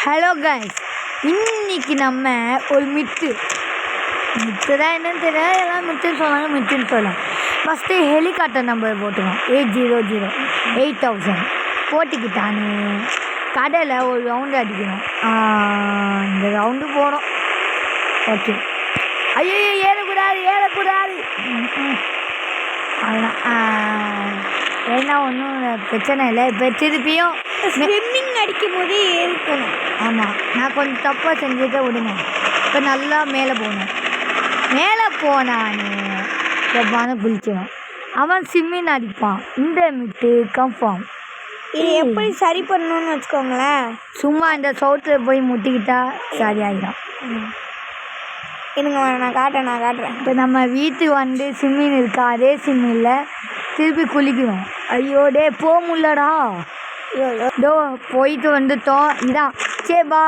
Hello guys, இன்னைக்கு நம்ம ஒரு மித்து தான் என்னன்னு தெரியல, எல்லாம் மித்துன்னு சொன்னாங்க, மித்துன்னு சொல்லலாம். ஃபஸ்ட்டு ஹெலிகாப்டர் நம்பர் போட்டுருவோம் 800 போட்டுக்கிட்டான்னு கடையில் ஒரு ரவுண்டு அடிக்கணும். இந்த ரவுண்டு போகிறோம். ஓகே. ஐயோ ஏறக்கூடாது அதெல்லாம் ஏன்னா ஒன்றும் பிரச்சனை இல்லை. இப்போ திருப்பியும் ஸ்விம்மிங் அடிக்கும் போதே ஏறிக்கணும். ஆமாம், நான் கொஞ்சம் தப்பாக செஞ்சுக்க விடுங்க. இப்போ நல்லா மேலே போனான்னு எப்பான குளிச்சுவான். அவன் ஸ்விம்மிங் அடிப்பான். இந்த மிட்டு கன்ஃபார்ம். இது எப்படி சரி பண்ணணும்னு வச்சுக்கோங்களேன். சும்மா இந்த சவுத்தில் போய் முட்டிக்கிட்டா சரியாயிடும். எனக்கு நான் காட்டுறேன். இப்போ நம்ம வீட்டுக்கு வந்து ஸ்விம்மிங் இருக்கா, அதே ஸ்விம்மிங்கில் திருப்பி குளிக்கணும். ஐயோ டே போக முடியலடா. போயிட்டு வந்துட்டோம். இதான் சே பா.